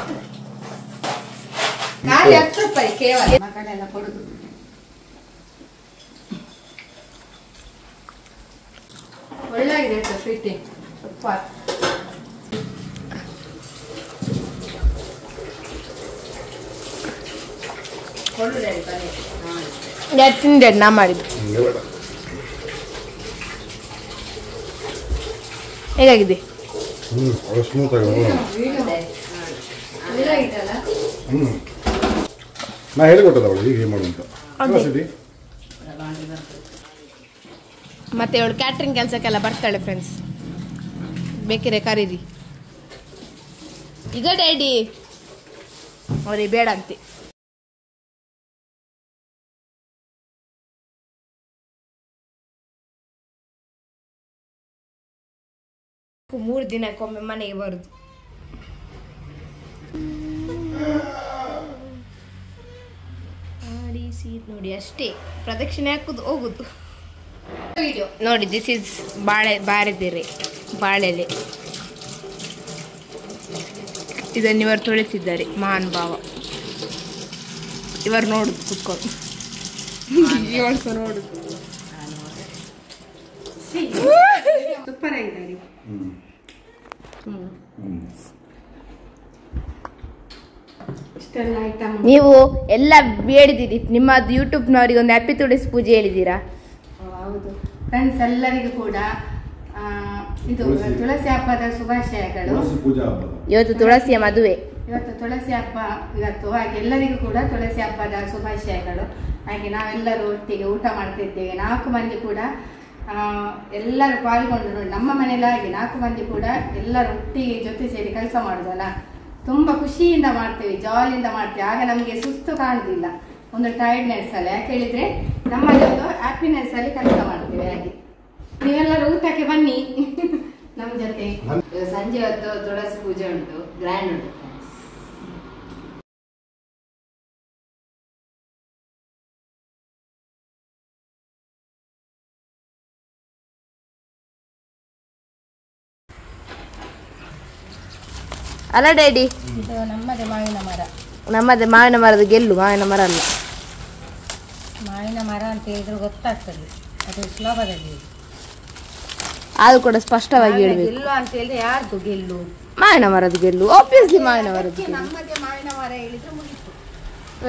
Speaker 1: ಖಾಲಿ 10 ರೂಪಾಯಿ ಕೇವಲ. ಮಗಳೆಲ್ಲ ಕೊಡುದು. ಒಳ್ಳೆಗಿದೆ ಸ್ವೀಟ್ ಸೂಪರ್.
Speaker 3: ತಿಂದೆ ನಾ ಮಾಡಿದ್ದು. ಹೇಗಾಗಿದೆ?
Speaker 4: ಸ್ಮೂತ್ ಆಗಿ ನಾ ಹೇಳಿಕೊಟ್ಟದ ಅವಳು ಹೀಗೆ ಮಾಡುವಂತ.
Speaker 3: ಮತ್ತೆ ಅವಳು ಕ್ಯಾಟ್ರಿಂಗ್ ಕೆಲಸಕ್ಕೆಲ್ಲ ಬರ್ತಾಳೆ ಫ್ರೆಂಡ್ಸ್. ಬೇಕಿರೆ ಕರೀರಿ. ಈಗ ಡ್ಯಾಡಿ ಅವ್ರಿಗೆ ಬೇಡ ಅಂತೆ. ಮೂರು ದಿನಕ್ಕೊಮ್ಮೆ ಮನೆಗೆ ಬರುದು. ನೋಡಿ ಅಷ್ಟೇ, ಪ್ರದಕ್ಷಿಣೆ ಹಾಕುದು ಹೋಗುದು. ವಿಡಿಯೋ ನೋಡಿ, ದಿಸ್ ಇಸ್ ಬಾಳೆದಿರೆ, ಬಾಳೆಲೆ. ಇದನ್ನು ಇವರು ತೊಳಿತಿದ್ದಾರೆ, ಮಹಾನ್ ಭಾವ. ಇವರು ನೋಡುದು ಕುತ್ಕೊಂಡು, ನೋಡುದು.
Speaker 1: ಸೂಪರ್ ಆಗಿದ್ದಾರೆ.
Speaker 3: ನೀವು ಎಲ್ಲ ಬೇಡಿದಿರಿ, ನಿಮ್ಮದು ಯೂಟ್ಯೂಬ್ನವರಿಗೆ ಒಂದು ಹ್ಯಾಪಿ ತುಳಸಿ ಪೂಜೆ ಹೇಳಿದ್ದೀರಾ?
Speaker 1: ಹೌದು ಫ್ರೆಂಡ್ಸ್, ಎಲ್ಲರಿಗೂ ಕೂಡ ಇದು ತುಳಸಿ ಹಬ್ಬದ ಶುಭಾಶಯಗಳು.
Speaker 3: ಇವತ್ತು ತುಳಸಿಯ ಮದುವೆ,
Speaker 1: ಇವತ್ತು ತುಳಸಿ ಹಬ್ಬ ಇವತ್ತು. ಹಾಗೆ ಎಲ್ಲರಿಗೂ ಕೂಡ ತುಳಸಿ ಹಬ್ಬದ ಶುಭಾಶಯಗಳು. ಹಾಗೆ ನಾವೆಲ್ಲರೂ ಒಟ್ಟಿಗೆ ಊಟ ಮಾಡ್ತಿದ್ದೇವೆ. 4 ಮಂದಿ ಕೂಡ ಎಲ್ಲರೂ ಪಾಲ್ಗೊಂಡು ನೋಡಿ, ನಮ್ಮ ಮನೇಲಿ ಹಾಗೆ 4 ಮಂದಿ ಕೂಡ ಎಲ್ಲರೂ ಒಟ್ಟಿಗೆ ಜೊತೆ ಸೇರಿ ಕೆಲಸ ಮಾಡುದಲ್ಲ, ತುಂಬಾ ಖುಷಿಯಿಂದ ಮಾಡ್ತೇವೆ, ಜಾಲಿಯಿಂದ ಮಾಡ್ತೇವೆ. ಆಗ ನಮಗೆ ಸುಸ್ತು ಕಾಣುದಿಲ್ಲ, ಒಂದು ಟೈರ್ಡ್ನೆಸ್ ಅಲ್ಲ. ಯಾಕೆ ಹೇಳಿದ್ರೆ ನಮ್ಮಲ್ಲಿ ಒಂದು ಹ್ಯಾಪಿನೆಸ್ ಅಲ್ಲಿ ಕೆಲಸ ಮಾಡ್ತೇವೆ. ಹಾಗೆ ನೀವೆಲ್ಲರೂ ಊಟಕ್ಕೆ ಬನ್ನಿ ನಮ್ಮ ಜೊತೆ.
Speaker 2: ಸಂಜೆ ಹೊತ್ತು ತುಳಸಿ ಪೂಜೆ ಉಂಟು, ಗ್ರ್ಯಾಂಡ್ ಉಂಟು.
Speaker 3: ಅಲ್ಲ ಡ್ಯಾಡಿ,
Speaker 1: ಇದು ನಮ್ಮದೇ ಮಾವಿನ ಮರ.
Speaker 3: ನಮ್ಮದೇ ಮಾವಿನ ಮರದ ಗೆಲ್ಲು, ಮಾವಿನ ಮರ ಅಲ್ಲ.
Speaker 1: ಮಾವಿನ ಮರ ಅಂತ ಹೇಳಿದ್ರೆ ಗೊತ್ತಾಗ್ತದೆ, ಅದು ಶ್ಲೋಕದಲ್ಲಿ.
Speaker 3: ಅದು ಕೂಡ ಸ್ಪಷ್ಟವಾಗಿ ಹೇಳ್ಬೇಕು.
Speaker 1: ಗೆಲ್ಲು ಅಂತ ಹೇಳಿದ್ರೆ ಯಾರ್ದು ಗೆಲ್ಲು?
Speaker 3: ಮಾವಿನ ಮರದ ಗೆಲ್ಲು, ಆಬ್ವಿಯಸ್ಲಿ ಮಾವಿನ ಮರದ ಗೆಲ್ಲು.
Speaker 1: ನಮ್ಮದೇ ಮಾವಿನ ಮರ ಹೇಳಿದ್ರೆ ಮುಗಿತು.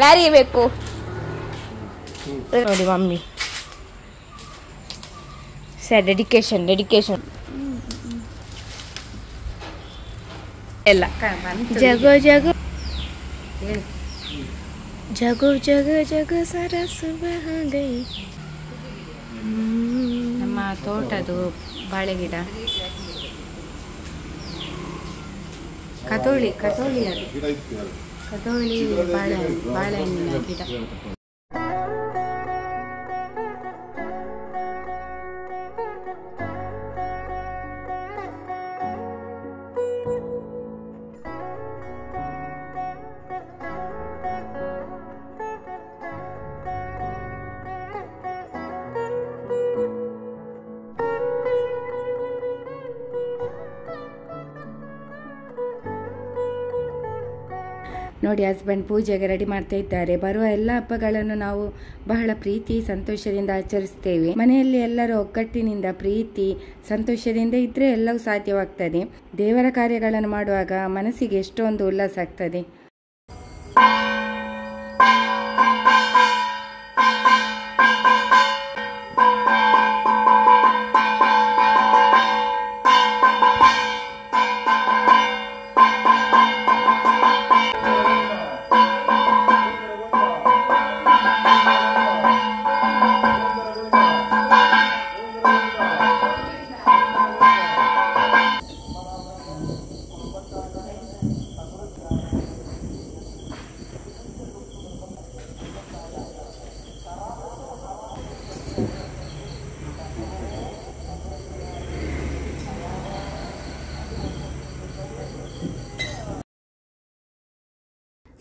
Speaker 3: ಯಾರಿಗೆ ಬೇಕು ನೋಡಿ ಮಮ್ಮಿ. ಡೆಡಿಕೇಶನ್ ಎಲ್ಲ. ಜಗೋ ಜಗೋ ಜಗೋ ಜಗೋ ಜಗೋ ಸರಸ ಗೈ.
Speaker 1: ನಮ್ಮ ತೋಟದು ಬಾಳೆ ಗಿಡ, ಕದೋಳಿ ಅದು, ಕದೋಳಿ ಬಾಳೆಹಣ್ಣಿನ ಗಿಡ. ನೋಡಿ, ಹಸ್ಬೆಂಡ್ ಪೂಜೆಗೆ ರೆಡಿ ಮಾಡ್ತಾ ಇದ್ದಾರೆ. ಬರುವ ಎಲ್ಲ ಹಬ್ಬಗಳನ್ನು ನಾವು ಬಹಳ ಪ್ರೀತಿ ಸಂತೋಷದಿಂದ ಆಚರಿಸ್ತೇವೆ. ಮನೆಯಲ್ಲಿ ಎಲ್ಲರೂ ಒಗ್ಗಟ್ಟಿನಿಂದ, ಪ್ರೀತಿ ಸಂತೋಷದಿಂದ ಇದ್ರೆ ಎಲ್ಲವೂ ಸಾಧ್ಯವಾಗ್ತದೆ. ದೇವರ ಕಾರ್ಯಗಳನ್ನು ಮಾಡುವಾಗ ಮನಸ್ಸಿಗೆ ಎಷ್ಟೊಂದು ಉಲ್ಲಾಸ ಆಗ್ತದೆ.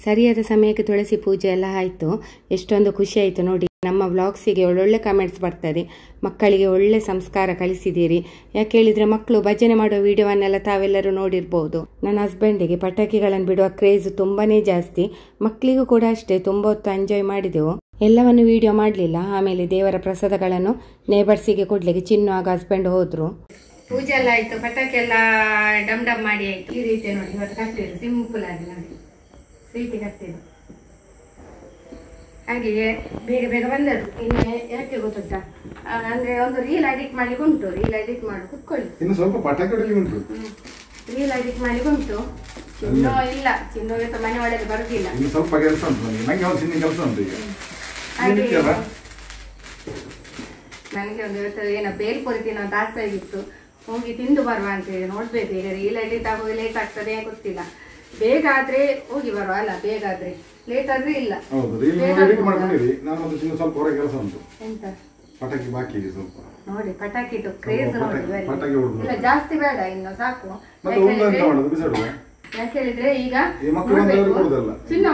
Speaker 1: ಸರಿಯಾದ ಸಮಯಕ್ಕೆ ತುಳಸಿ ಪೂಜೆ ಎಲ್ಲ ಆಯಿತು. ಎಷ್ಟೊಂದು ಖುಷಿ ಆಯಿತು ನೋಡಿ. ನಮ್ಮ ವ್ಲಾಗ್ಸಿಗೆ ಒಳ್ಳೊಳ್ಳೆ ಕಮೆಂಟ್ಸ್ ಬರ್ತದೆ. ಮಕ್ಕಳಿಗೆ ಒಳ್ಳೆ ಸಂಸ್ಕಾರ ಕಲಿಸಿದ್ದೀರಿ. ಯಾಕೆ ಹೇಳಿದರೆ ಮಕ್ಕಳು ಭಜನೆ ಮಾಡೋ ವಿಡಿಯೋವನ್ನೆಲ್ಲ ತಾವೆಲ್ಲರೂ ನೋಡಿರ್ಬೋದು. ನನ್ನ ಹಸ್ಬೆಂಡಿಗೆ ಪಟಾಕಿಗಳನ್ನು ಬಿಡುವ ಕ್ರೇಜ್ ತುಂಬಾ ಜಾಸ್ತಿ. ಮಕ್ಕಳಿಗೂ ಕೂಡ ಅಷ್ಟೇ, ತುಂಬ ಹೊತ್ತು ಎಂಜಾಯ್ ಮಾಡಿದೆವು. ಎಲ್ಲವನ್ನು ವಿಡಿಯೋ ಮಾಡಲಿಲ್ಲ. ಆಮೇಲೆ ದೇವರ ಪ್ರಸಾದಗಳನ್ನು ನೇಬರ್ಸಿಗೆ ಕೊಡ್ಲಿಕ್ಕೆ ಚಿನ್ನು ಆಗ ಹಸ್ಬೆಂಡ್ ಹೋದ್ರು. ಪೂಜೆ ಎಲ್ಲ ಆಯಿತು, ಪಟಾಕಿ ಎಲ್ಲ ಡಮ್ ಡಮ್ ಮಾಡಿ ಆಯಿತು. ಈ ರೀತಿ ನೋಡಿ ಇವತ್ತು ಕಟ್ಟಿದ್ರು, ಸಿಂಪಲ್ ಆಗಿ ನೋಡಿ ಸ್ವೀಟಿ ಕಟ್ಟಿದ್ರು. ಹಾಗೆಯೇ ಬೇಗ ಬೇಗ ಬಂದರು. ಇನ್ನು ಯಾಕೆ ಗೊತ್ತುಂಟ, ಅಂದ್ರೆ ಒಂದು ರೀಲ್ ಎಡಿಟ್ ಮಾಡಿ ಉಂಟು. ರೀಲ್ ಎಡಿಟ್ ಮಾಡಿ ಕುತ್ಕೊಳ್ಳಿ,
Speaker 4: ಇನ್ನು ಸ್ವಲ್ಪ ಪಟಾಕಿ ಉಂಟು.
Speaker 1: ರೀಲ್ ಎಡಿಟ್ ಮಾಡಿ ಉಂಟು. ಚಿನ್ನು ಇಲ್ಲ, ಚಿನ್ನುಗೆ ಮನೆ ಒಳಗೆ ಬರುದಿಲ್ಲ.
Speaker 4: ಇನ್ನು ಸ್ವಲ್ಪ ಕೆಲಸ ಉಂಟು ನನಗೆ, ಒಂದು ಚಿನ್ನ ಕೆಲಸ ಉಂಟು ಈಗ.
Speaker 1: ನನಗೆ ಒಂದು ಇವತ್ತು ಏನೋ ಬೇಲ್ಪುರಿ ತಿನ್ನೋ ಆಸೆ ಆಗಿತ್ತು. ಹೋಗಿ ತಿಂದು ಬರುವ ಅಂತೇಳಿ ನೋಡ್ಬೇಕು. ಈಗ ರೀಲ್ ಎಡಿಟ್ ಆಗೋದು ಲೇಟ್ ಆಗ್ತದೆ ಗೊತ್ತಿಲ್ಲ. ಬೇಗ ಆದ್ರೆ ಹೋಗಿ ಬರುವ ಅಲ್ಲ, ಬೇಗ ಆದ್ರೆ. ಲೇಟ್ ಆದ್ರೆ ಇಲ್ಲ.
Speaker 4: ಹೌದು, ರೀಲ್ ಎಡಿಟ್ ಮಾಡ್ಕೊಂಡಿರಿ. ನಾನು ಮತ್ತೆ ಸ್ವಲ್ಪ ಹೊರ ಕೆಲಸ ಉಂಟು.
Speaker 1: ಎಂತ
Speaker 4: ಪಟಾಕಿ ಬಾಕಿ ಇದೆ ಸ್ವಲ್ಪ.
Speaker 1: ನೋಡಿ ಪಟಾಕಿದು ಕ್ರೇಜ್ ನೋಡಿ.
Speaker 4: ಪಟಾಕಿ ಹೊಡೆದು
Speaker 1: ಇಲ್ಲ ಜಾಸ್ತಿ ಬೇಡ, ಇನ್ನು ಸಾಕು.
Speaker 4: ಮತ್ತೆ ಒಂದು ಅಂತ ಮಾಡೋದು ಬಿಸಾಡುವ.
Speaker 1: ಯಾಕೆ ಹೇಳಿದ್ರೆ ಈಗ
Speaker 4: ಚಿನ್ನ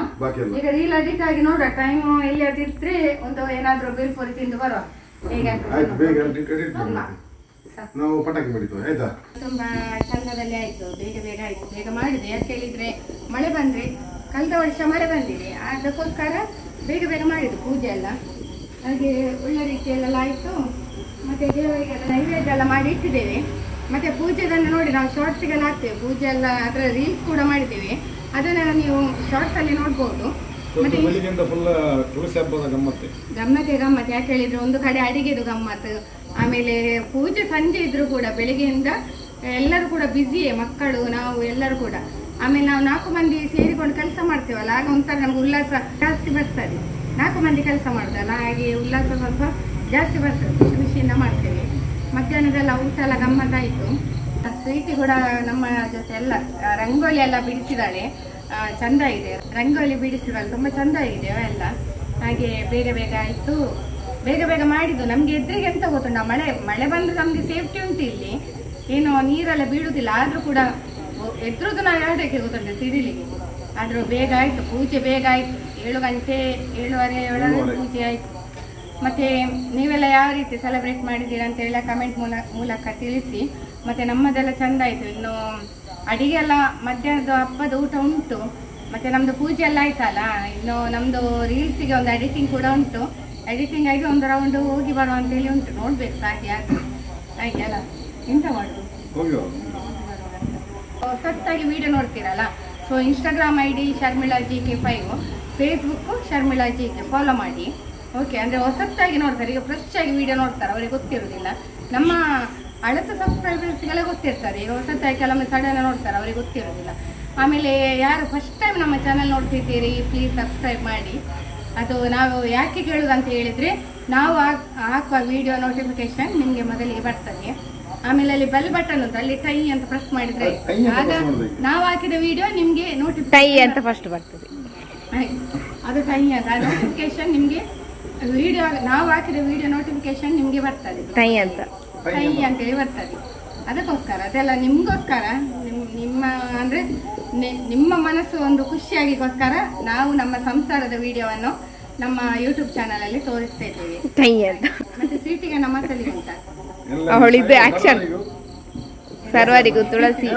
Speaker 1: ಈಗ ರೀಲ್ ಎಡಿಟ್ ಆಗಿ ನೋಡುವ ಟೈಮ್ ಎಲ್ಲಿ ಅದಿದ್ರೆ ಒಂದು ಏನಾದ್ರೂ ಬೇಲ್ಪುರಿ ತಿಂದು ಬರುವ.
Speaker 4: ನಾವು ಪಟಾಕಿ ಮಾಡಿದ್ವಿ ಆಯ್ತಾ.
Speaker 1: ತುಂಬಾ ಚಂದದಲ್ಲಿ ಆಯ್ತು, ಬೇಗ ಬೇಗ ಆಯ್ತು, ಬೇಗ ಮಾಡಿದೆ. ಯಾಕೆ ಹೇಳಿದ್ರೆ ಮಳೆ ಬಂದ್ರೆ ಕಳೆದ ವರ್ಷ ಮಳೆ ಬಂದಿದೆ, ಅದಕ್ಕೋಸ್ಕರ ಬೇಗ ಬೇಗ ಮಾಡಿದ್ದು ಪೂಜೆ ಎಲ್ಲ. ಹಾಗೆ ಒಳ್ಳೆ ರೀತಿಯಲ್ಲೆಲ್ಲ ಆಯ್ತು. ಮತ್ತೆ ದೇವರಿಗೆಲ್ಲ ನೈವೇದ್ಯ ಎಲ್ಲ ಮಾಡಿ ಇಟ್ಟಿದ್ದೇವೆ. ಮತ್ತೆ ಪೂಜೆದನ್ನು ನೋಡಿ ನಾವು ಶಾರ್ಟ್ಸಿಗೆಲ್ಲ ಹಾಕ್ತೇವೆ. ಪೂಜೆ ಎಲ್ಲ ಅದರ ರೀಲ್ಸ್ ಕೂಡ ಮಾಡಿದ್ದೇವೆ, ಅದನ್ನೆಲ್ಲ ನೀವು ಶಾರ್ಟ್ಸ್ ಅಲ್ಲಿ ನೋಡ್ಬೋದು. ಮತ್ತೆ ಗಮ್ಮತ್ತೆ ಯಾಕೆ ಹೇಳಿದ್ರೆ ಒಂದು ಕಡೆ ಅಡಿಗೆದು ಗಮ್ಮತ್ತು, ಆಮೇಲೆ ಪೂಜೆ ಸಂಜೆ ಇದ್ರು ಕೂಡ ಬೆಳಿಗ್ಗೆಯಿಂದ ಎಲ್ಲರೂ ಕೂಡ ಬ್ಯುಸಿಯೇ, ಮಕ್ಕಳು ನಾವು ಎಲ್ಲರೂ ಕೂಡ. ಆಮೇಲೆ ನಾವು 4 ಮಂದಿ ಸೇರಿಕೊಂಡು ಕೆಲಸ ಮಾಡ್ತೇವಲ್ಲ, ಆಗ ಒಂಥರ ನಮ್ಗೆ ಉಲ್ಲಾಸ ಜಾಸ್ತಿ ಬರ್ತದೆ. 4 ಮಂದಿ ಕೆಲಸ ಮಾಡುದಲ್ಲ, ಹಾಗೆ ಉಲ್ಲಾಸ ಸ್ವಲ್ಪ ಜಾಸ್ತಿ ಬರ್ತದೆ, ಖುಷಿಯಿಂದ ಮಾಡ್ತೇವೆ. ಮಧ್ಯಾಹ್ನದೆಲ್ಲ ಊಟ ಎಲ್ಲ ಗಮ್ಮತ್ತಾಯಿತು. ಸ್ವೀಟಿ ಕೂಡ ನಮ್ಮ ಜೊತೆ ಎಲ್ಲ ರಂಗೋಲಿ ಎಲ್ಲ ಬಿಡಿಸಿದಾಳೆ, ಚಂದ ಇದೆ. ರಂಗೋಲಿ ಬಿಡಿಸಿದಾಳೆ, ತುಂಬ ಚಂದ ಇದೆ ಎಲ್ಲ. ಹಾಗೆ ಬೇಗ ಬೇಗ ಆಯಿತು, ಬೇಗ ಬೇಗ ಮಾಡಿದ್ದು. ನಮಗೆ ಎದುರಿಗೆ ಎಂತ ಗೊತ್ತುಂಟ, ಮಳೆ ಬಂದು ನಮಗೆ ಸೇಫ್ಟಿ ಉಂಟು ಇಲ್ಲಿ, ಏನು ನೀರೆಲ್ಲ ಬೀಳುವುದಿಲ್ಲ. ಆದರೂ ಕೂಡ ಎದುರುದು ನಾವು ಯಾವುದಕ್ಕೆ ಗೊತ್ತುಂಟು ಸಿಡಿಲಿಗೆ. ಆದರೂ ಬೇಗ ಆಯಿತು, ಪೂಜೆ ಬೇಗ ಆಯಿತು. 7 ಗಂಟೆ 7:30 ಒಳಗೆ ಪೂಜೆ ಆಯಿತು. ಮತ್ತು ನೀವೆಲ್ಲ ಯಾವ ರೀತಿ ಸೆಲೆಬ್ರೇಟ್ ಮಾಡಿದ್ದೀರಾ ಅಂತ ಹೇಳಿ ಕಮೆಂಟ್ ಮೂಲಕ ತಿಳಿಸಿ. ಮತ್ತು ನಮ್ಮದೆಲ್ಲ ಚೆಂದ ಆಯಿತು. ಇನ್ನು ಅಡಿಗೆ ಎಲ್ಲ ಮಧ್ಯಾಹ್ನದ ಹಬ್ಬದ ಊಟ ಉಂಟು. ಮತ್ತು ನಮ್ಮದು ಪೂಜೆ ಎಲ್ಲ ಆಯ್ತಲ್ಲ, ಇನ್ನು ನಮ್ಮದು ರೀಲ್ಸಿಗೆ ಒಂದು ಎಡಿಟಿಂಗ್ ಕೂಡ ಉಂಟು. ಎಡಿಟಿಂಗ್ ಆಗಿ ಒಂದು ರೌಂಡ್ ಹೋಗಿ ಬರುವ ಅಂತೇಳಿ ಉಂಟು. ನೋಡ್ಬೇಕು ಸಾಕಿ ಹಾಗೆ ಅಲ್ಲ, ಎಂತ ಮಾಡೋದು. ಹೊಸತ್ತಾಗಿ ವಿಡಿಯೋ ನೋಡ್ತೀರಲ್ಲ, so Instagram ID Sharmila GK 5, Facebook Sharmila GK follow ಮಾಡಿ. ಓಕೆ, ಅಂದರೆ ಹೊಸತ್ತಾಗಿ ನೋಡ್ತಾರೆ. ಈಗ ಫ್ರೆಶ್ ಆಗಿ ವಿಡಿಯೋ ನೋಡ್ತಾರೆ, ಅವರಿಗೆ ಗೊತ್ತಿರೋದಿಲ್ಲ. ನಮ್ಮ ಹಳತು ಸಬ್ಸ್ಕ್ರೈಬರ್ಸ್ಗೆಲ್ಲ ಗೊತ್ತಿರ್ತಾರೆ. ಈಗ ಹೊಸತ್ತಾಗಿ ಕೆಲವೊಮ್ಮೆ ಸಡನ್ ನೋಡ್ತಾರೆ, ಅವರಿಗೆ ಗೊತ್ತಿರೋದಿಲ್ಲ. ಆಮೇಲೆ ಯಾರು ಫಸ್ಟ್ ಟೈಮ್ ನಮ್ಮ ಚಾನಲ್ ನೋಡ್ತಿದ್ದೀರಿ, ಪ್ಲೀಸ್ ಸಬ್ಸ್ಕ್ರೈಬ್ ಮಾಡಿ. ಅದು ನಾವು ಯಾಕೆ ಕೇಳೋದು ಅಂತ ಹೇಳಿದರೆ, ನಾವು ಹಾಕುವ ವಿಡಿಯೋ ನೋಟಿಫಿಕೇಶನ್ ನಿಮಗೆ ಮೊದಲಿಗೆ ಬರ್ತದೆ. ಆಮೇಲೆ ಅಲ್ಲಿ ಬೆಲ್ ಬಟನ್ ಉಂಟು, ಅಲ್ಲಿ ಟೈ ಅಂತ ಪ್ರೆಸ್ ಮಾಡಿದ್ರೆ ಆಗ ನಾವು ಹಾಕಿದ ವಿಡಿಯೋ ನಿಮಗೆ
Speaker 3: ನೋಟಿಫಿಕೇಶನ್ ಅಂತ ಫಸ್ಟ್ ಬರ್ತದೆ.
Speaker 1: ಅದು ಟೈ ಅಂತ ನೋಟಿಫಿಕೇಶನ್ ನಿಮಗೆ ವಿಡಿಯೋ, ನಾವು ಹಾಕಿದ ವಿಡಿಯೋ ನೋಟಿಫಿಕೇಶನ್ ನಿಮಗೆ ಬರ್ತದೆ. ಟೈ ಅಂತೇಳಿ ಬರ್ತದೆ. ಅದಕ್ಕೋಸ್ಕರ ಅದೆಲ್ಲ ನಿಮಗೋಸ್ಕರ, ನಿಮ್ಮ ಅಂದರೆ ನಿಮ್ಮ ಮನಸ್ಸು ಒಂದು ಖುಷಿಯಾಗಿಗೋಸ್ಕರ ನಾವು ನಮ್ಮ ಸಂಸಾರದ ವಿಡಿಯೋವನ್ನು ನಮ್ಮ ಯೂಟ್ಯೂಬ್ ಚಾನಲಲ್ಲಿ ತೋರಿಸ್ತಾ ಇದ್ದೇವೆ. ಮತ್ತೆ ಸ್ವೀಟಿಗೆ ನಮ್ಮ ಮಕ್ಕಳಿಗೆ ಉಂಟ,
Speaker 3: ಅವಳಿದ್ದು ಆಕ್ಷನ್ ಸರ್ವರಿಗೂ ತುಳಸಿ,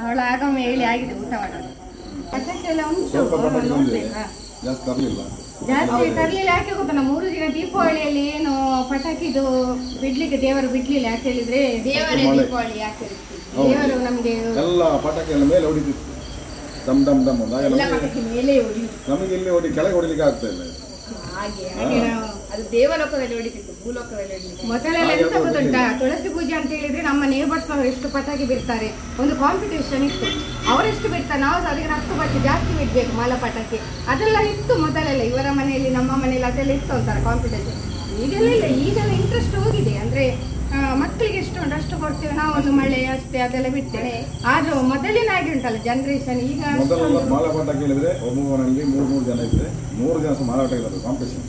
Speaker 1: ಅವಳು ಆಗೊಮ್ಮೆ ಹೇಳಿ ಆಗಿದೆ ಊಟ ಮಾಡೋದು. ಅದಕ್ಕೆಲ್ಲ ಉಂಟು, ನೋಡ್ಬೇಕಾ? ಜಾಸ್ತಿ ತರ್ಲಿಲ್ಲ. ಯಾಕೆ ಗೊತ್ತಾ, 3 ದಿನ ದೀಪಾವಳಿಯಲ್ಲಿ ಏನು ಪಟಾಕಿದು ಬಿಡ್ಲಿಕ್ಕೆ ದೇವರು ಬಿಡ್ಲಿಲ್ಲ. ಯಾಕೆ ಹೇಳಿದ್ರೆ ದೇವರೇ ದೀಪಾವಳಿ ಯಾಕೆ ದೇವರು ನಮ್ಗೆ
Speaker 4: ಎಲ್ಲ ಪಟಾಕಿ ಎಲ್ಲ ಮೇಲೆ ಹೊಡಿತಿತ್ತು, ಡಮ್ ಡಮ್ ಡಮ್
Speaker 1: ಮೇಲೆ ಹೊಡಿ,
Speaker 4: ನಮಗೆ ಇಲ್ಲಿ ಹೊಡಿ ಕೆಳಗೆ ಹೊಡಿಲಿಕ್ಕೆ ಆಗ್ತಾ ಇಲ್ಲ.
Speaker 1: ಹಾಗೆ ನಾವು ಅದು ದೇವಲೋಕದಲ್ಲಿ ಹೊಡಿತಿತ್ತು, ಭೂಲೋಕದಲ್ಲಿ ಹೊಡಿಲಿಕ್ಕೆ. ಮೊದಲೆಲ್ಲ ಎಂತ ಗೊತ್ತುಂಟಾ, ತುಳಸಿ ಪೂಜೆ ಅಂತ ಹೇಳಿದ್ರೆ ನಮ್ಮ ನೇಬರ್ಸ್ ಅವರು ಎಷ್ಟು ಪಟಾಕಿ ಬಿಡ್ತಾರೆ, ಒಂದು ಕಾಂಪಿಟೇಷನ್ ಇತ್ತು. ಅವರೆಷ್ಟು ಬಿಡ್ತಾರೆ, ನಾವು ಅದಕ್ಕೆ 10 ಪಟ್ಟು ಜಾಸ್ತಿ ಬಿಡ್ಬೇಕು ಮಾಲ ಪಟಾಕಿ, ಅದೆಲ್ಲ ಇತ್ತು ಮೊದಲೆಲ್ಲ. ಇವರ ಮನೆಯಲ್ಲಿ ನಮ್ಮ ಮನೆಯಲ್ಲಿ ಅದೆಲ್ಲ ಇತ್ತು ಒಂಥರ ಕಾಂಪಿಟೇಷನ್. ಈಗೆಲ್ಲ ಇಲ್ಲ, ಈಗೆಲ್ಲ ಇಂಟ್ರೆಸ್ಟ್ ಹೋಗಿದೆ. ಅಂದ್ರೆ ಮಕ್ಕಳಿಗೆ ಎಷ್ಟು ಉಂಟು ಅಷ್ಟು ಕೊಡ್ತೇವೆ ನಾವು, ಒಂದು ಮಳೆ ಅಷ್ಟೇ ಅದೆಲ್ಲ ಬಿಡ್ತೇವೆ. ಆದ್ರೂ ಮೊದಲಿನ ಹಾಗೆ ಉಂಟಲ್ಲ ಜನರೇಷನ್. ಈಗ
Speaker 4: ಮಾಲ ಪಟಾಕಿ ಹೇಳಿದ್ರೆ ಒಬ್ಬ ಮನೆಯಲ್ಲಿ 3 ಜನ ಇದ್ರೆ 3 ಜನ ಮಾಲ ಪಟಾಕಿ ಕಾಂಪಿಟೇಷನ್,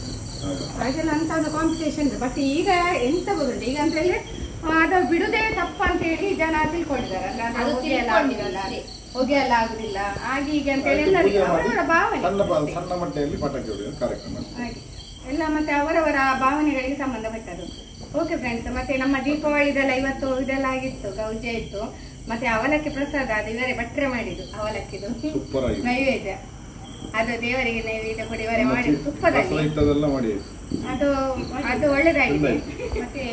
Speaker 1: ಹಾಗೆಲ್ಲ ಅಂತ ಒಂದು ಕಾಂಪಿಟೇಷನ್ ಇದೆ. ಬಟ್ ಈಗ ಎಂತ ಗೊತ್ತುಂಟು, ಈಗ ಅಂತ ಹೇಳಿದ್ರೆ ಅದು ಬಿಡುದೇ ತಪ್ಪ ಅಂತ ಹೇಳಿ ಜನ ತಿಳ್ಕೊಂಡಿದ್ದಾರೆ. ಹೊಗೆ ಎಲ್ಲ ಆಗುದಿಲ್ಲ ಹಾಗೆ ಹೀಗೆ ಅಂತ ಹೇಳಿ ಎಲ್ಲರಿಗೆ ಅವರವರ ಭಾವನೆ,
Speaker 4: ಸಣ್ಣ ಮಟ್ಟದಲ್ಲಿ ಪಟಾಕಿ ಹೊಡೆಯುವ ಕಾರ್ಯಕ್ರಮ
Speaker 1: ಎಲ್ಲ ಮತ್ತೆ ಅವರವರ ಭಾವನೆಗಳಿಗೆ ಸಂಬಂಧಪಟ್ಟದ್ದು. ಓಕೆ ಫ್ರೆಂಡ್ಸ್, ಮತ್ತೆ ನಮ್ಮ ದೀಪಾವಳಿದೆಲ್ಲ ಇವತ್ತು ಇದೆಲ್ಲ ಆಗಿತ್ತು, ಗೌಜೆ ಇತ್ತು. ಮತ್ತೆ ಅವಲಕ್ಕಿ ಪ್ರಸಾದ, ಅದು ಇವರೇ ಭಟ್ರೆ ಮಾಡಿದ್ದು ಅವಲಕ್ಕಿದು ನೈವೇದ್ಯ. ಅದು ದೇವರಿಗೆ ನೈವೇದ್ಯ ಕೊಡಿ ಇವರೇ ಮಾಡಿದ್ದು ತುಪ್ಪದಲ್ಲಿ. ಅದು ಒಳ್ಳೇದಾಗಿದೆ. ಮತ್ತೆ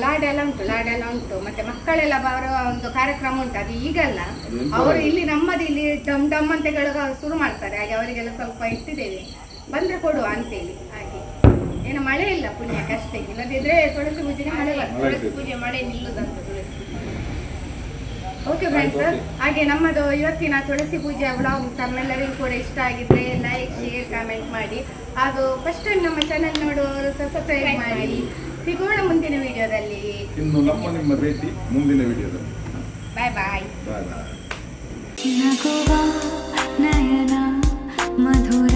Speaker 1: ಲಾಡೆಲ್ಲ ಉಂಟು. ಮತ್ತೆ ಮಕ್ಕಳೆಲ್ಲ ಬರುವ ಒಂದು ಕಾರ್ಯಕ್ರಮ ಉಂಟು, ಅದು ಈಗಲ್ಲ. ಅವರು ಇಲ್ಲಿ ನಮ್ಮದು ಇಲ್ಲಿ ಡಮ್ ಡಮ್ ಅಂತ ಶುರು ಮಾಡ್ತಾರೆ. ಹಾಗೆ ಅವರಿಗೆಲ್ಲ ಸ್ವಲ್ಪ ಇಟ್ಟಿದ್ದೇವೆ, ಬಂದ್ರೆ ಕೊಡುವ ಅಂತೇಳಿ. ಹಾಗೆ ಏನು ಮಳೆ ಇಲ್ಲ ಪುಣ್ಯಕ್ಕಷ್ಟೇ, ಇಲ್ಲದಿದ್ರೆ ತುಳಸಿ ಪೂಜೆಗೆ ಮಳೆ ಬರ್ತದೆ. ತುಳಸಿ ಪೂಜೆ ಮಳೆ ನಿಲ್ಲುದಂತ ತುಳಸಿ. ಓಕೆ ಫ್ರೆಂಡ್ಸ್, ಹಾಗೆ ನಮ್ಮದು ಇವತ್ತಿನ ತುಳಸಿ ಪೂಜೆ ವ್ಲಾಗ್ ತಮ್ಮೆಲ್ಲರಿಗೂ ಕೂಡ ಇಷ್ಟ ಆಗಿದ್ರೆ ಲೈಕ್, ಶೇರ್, ಕಾಮೆಂಟ್ ಮಾಡಿ. ಹಾಗೂ ಫಸ್ಟ್ ಟೈಮ್ ನಮ್ಮ ಚಾನೆಲ್ ನೋಡುವವರು ಸಬ್ಸ್ಕ್ರೈಬ್ ಮಾಡಿ. ಸಿಗೋಣ ಮುಂದಿನ ವಿಡಿಯೋದಲ್ಲಿ.
Speaker 4: ಇನ್ನು ನಿಮ್ಮ ಭೇಟಿ ಮುಂದಿನ ವಿಡಿಯೋದಲ್ಲಿ.
Speaker 1: ಬಾಯ್ ಬಾಯ್.
Speaker 4: ಬಾಯ್ ಬಾಯ್.
Speaker 5: ನಗುವ ನಯನ ಮಧುರ